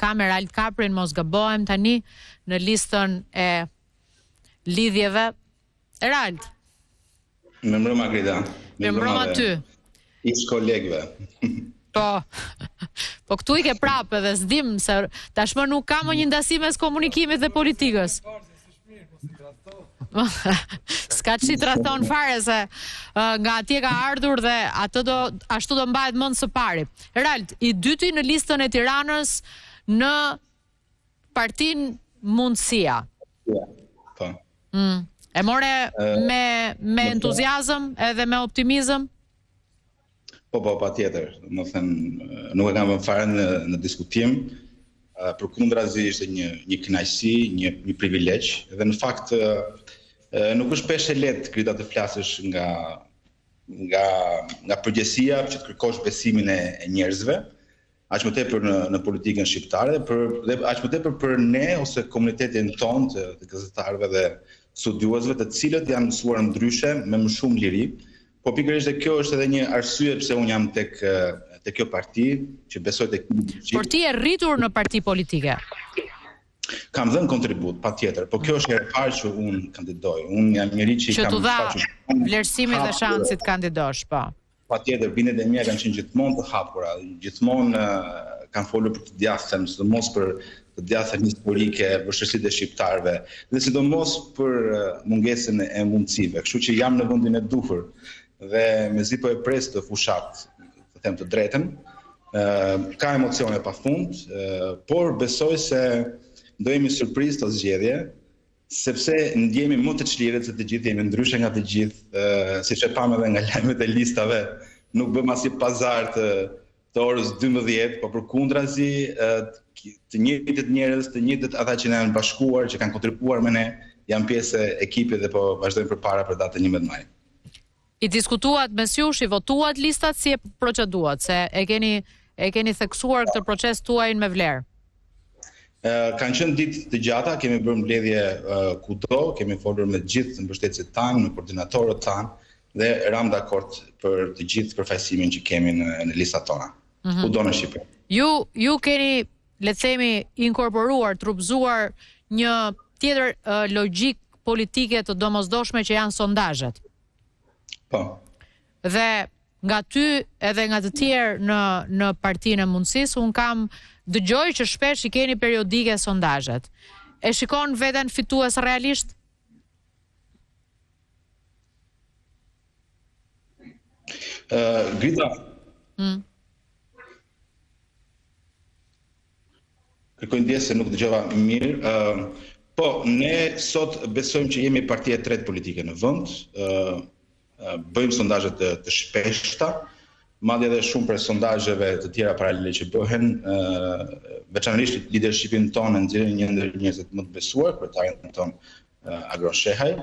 kam Erald Kaprin, mos gabohem tani në listën e lidhjeve. Erald. Me mbrëma Grida. Me mbrëma ty. Ish kolegëve. Po këtu i ke prapë edhe s'dim se tashmë nuk ka më një ndasi mes komunikimit dhe politikës. S'ka që të rathon fare se nga atje ka ardhur dhe ashtu do mbahet mend së pari. Erald, i dyti në listën e Tiranës në Partinë Mundësia. Po. E more me entuziazëm edhe me optimizëm? Po, patjetër. Më thënë, nuk e kam vënë fare në diskutim. Përkundrazi ishte një kënaqësi, një privilegj, dhe në fakt nuk është pesh e lehtë Grida të flasësh nga përgjegjësia që të kërkosh besimin e njerëzve, aq më tepër në politikën shqiptare dhe aq më tepër për ne ose komunitetin tonë të gazetarëve dhe studiuesve, të cilët janë mësuar ndryshe me më shumë liri. Po pikërisht dhe kjo është edhe një arsye pse unë jam tek kjo parti, që besoj tek. Por ti je rritur në parti politike. Kam dhënë kontribut, patjetër, po kjo është herë e parë që unë kandidoj. Unë jam njëri që kam të dha vlerësimin dhe shansit kandidosh, po. Patjetër, binet e mia kanë qenë gjithmonë të hapura, gjithmonë kanë folur për të djathtën, sidomos për të djathtën historike, vështirësitë e shqiptarëve, dhe sidomos për mungesën e mundësive. Kështu që jam në vendin e duhur dhe mezi po e pres të fushat, të them të drejtën. Ka emocione pafund, por besoj se do jemi surprizë të zgjedhje, sepse ndjehemi më të çlirët se të gjithë jemi ndryshe nga të gjithë, siç e pam edhe nga lajmet e listave, nuk bëm asnjë pazar të orës 12, por përkundrazi të njëjtët njerëz, të njëjtët ata që na janë bashkuar, që kanë kontribuar me ne, janë pjesë e ekipit dhe po vazhdojmë përpara për datën 11 maj. I diskutuat mes jush, i votuat listat, si e proceduat, se e keni theksuar këtë proces tuaj me vlerë? Kanë qenë ditë të gjata, kemi bërë mbledhje kudo, kemi folur me gjithë mbështetësit tanë, me koordinatorët tanë dhe ram dakord për të gjithë përfaqësimin që kemi në listat tona. Kudo në Shqipëri. Ju keni, le të themi, inkorporuar, trupzuar një tjetër logjik politike të domosdoshme që janë sondazhet. Po. Dhe nga ty edhe nga të tjerë në Partinë e Mundësisë, unë kam dëgjoj që shpesh i keni periodike sondazhet. E shikon veten fitues realisht? Grida. Kërkoj ndjesë se nuk dëgjova mirë. Po, ne sot besojmë që jemi partia e tretë politike në vend. Bëjmë sondazhe të shpeshta, madje edhe shumë për sondazheve të tjera paralele që bëhen, veçanërisht leadershipin tonë nxjerrin një ndër njerëzit më të besuar, kryetarin tonë Agron Shehaj.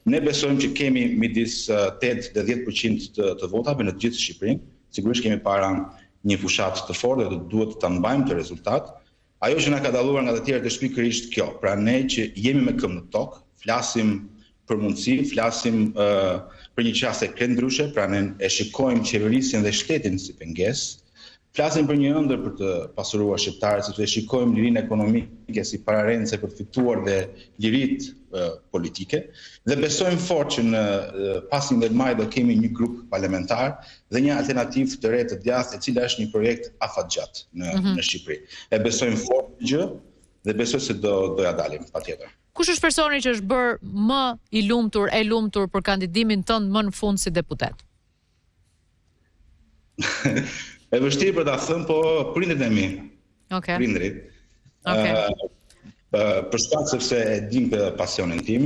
Ne besojmë që kemi midis 8 dhe 10% të votave në të gjithë Shqipërinë. Sigurisht kemi para një fushat të fortë dhe duhet ta mbajmë të rezultat. Ajo që na ka dalluar nga të tjerët është pikërisht kjo. Pra ne që jemi me këmbë në tokë, flasim për mundësi, flasim për një çështje krendryshe, pra ne e shikojmë qeverisjen dhe shtetin si pengesë, flasim për një ëndër për të pasuruar shqiptarët, sepse shikojmë lirinë ekonomike si pararendse për të fituar dhe liritë politike, dhe besojmë fort që në pas 11 maj do kemi një grup parlamentar dhe një alternativë të re të djathtë, e cila është një projekt afatgjat në Shqipëri. E besojmë fort gjë dhe besoj se do ja dalim patjetër. Kush është personi që është bërë më e lumtur për kandidimin tënd më në fund si deputet? E vështirë për ta thënë, po prindrit e mi. Okej. Prindrit. Për shkak sepse e dim për pasionin tim,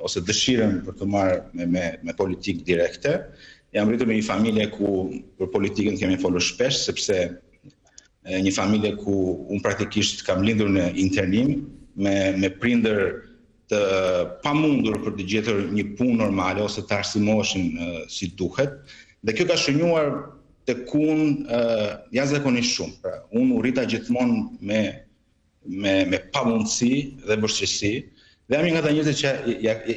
ose dëshirën për të marrë me politikë direkte. Jam rritur në një familje ku për politikën kemi folur shpesh, sepse një familje ku unë praktikisht kam lindur në internim, me prindër të pamundur për të gjetur një punë normale ose të arsimoheshin si duhet, dhe kjo ka shënjuar tek unë jashtëzakonisht shumë. Pra, unë u rrita gjithmonë me pamundësi dhe vështirësi, dhe jam një nga ata njerëz që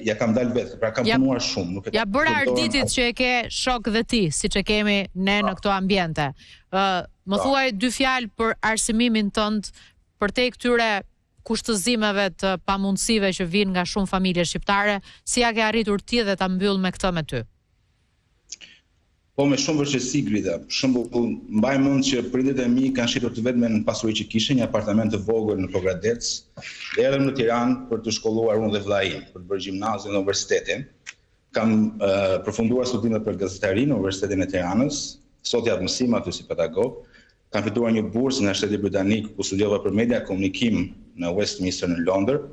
ja kam dalë vetë, pra kam punuar shumë. Ja bëra arditit që e ke shok dhe ti, siç e kemi ne në këto ambiente. Më thuaj 2 fjalë për arsimimin tënd përtej këtyre kushtëzimeve të pamundësive që vinë nga shumë familje shqiptare, si ja ke arritur ti dhe ta mbyll me këtë me ty? Po me shumë vërtetësi Grida. Për shembull, mbaj mend që prindërit e mi kanë shitur të vetmen pasuri që kishin, një apartament të vogël në Pogradec, dhe erdhëm në Tiranë për të shkolluar unë dhe vllai im, për të bërë gjimnazion në universitetin. Kam përfunduar studimet për gazetari në Universitetin e Tiranës, sot jap mësim aty si pedagog. Kam fituar një bursë nga Shteti Britanik ku studiova për media komunikim në Westminster në Londër,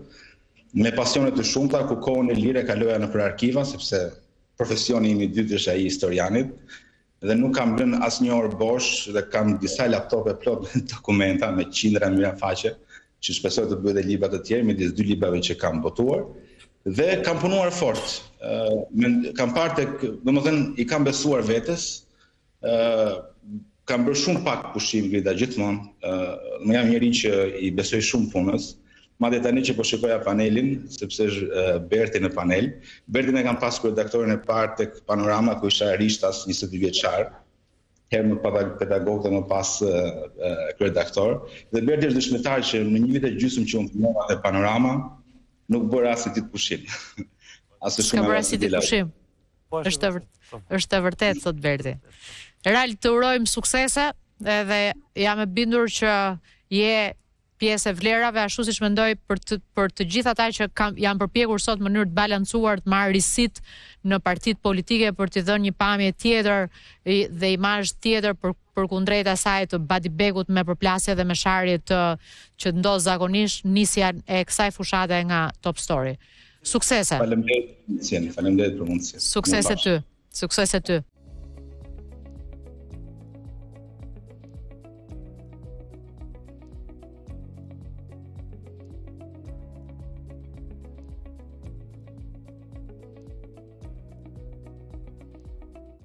me pasione të shumta ku kohën e lirë kaloja nëpër arkiva, sepse profesioni im i dytë është ai i historianit, dhe nuk kam lënë asnjë orë bosh dhe kam disa laptope plot me dokumenta me qindra mira faqe, që shpresoj të bëj edhe libra të tjerë midis dy librave që kam botuar, dhe kam punuar fort. Kam parë domethënë i kam besuar vetes, kam bërë shumë pak pushim Grida gjithmonë, më jam njëri që i besoj shumë punës. Madje tani që po shikoja panelin, sepse është Berti në panel. Bertin e kam pasur redaktorin e parë tek Panorama, ku isha rishtas 22 vjeçar, herë më pedagog dhe më pas redaktor. Dhe Berti është dëshmitar që në një vit e gjysmë që unë punova te Panorama, nuk bëra as ditë pushim. S'ka bërë as ditë pushim. Është e vërtetë, thot Berti. Real, të urojmë suksese dhe jam e bindur që je pjesë e vlerave, ashtu siç mendoj për të gjithë ata që janë përpjekur sot në mënyrë të balancuar të marrë risit në partitë politike për t'i dhënë një pamje tjetër dhe imazh tjetër përkundrejt asaj të Badibekut me përplasje dhe me sharje që ndodh zakonisht nisja e kësaj fushate nga Top Story. Suksese. Faleminderit për mundësinë. Suksese ty.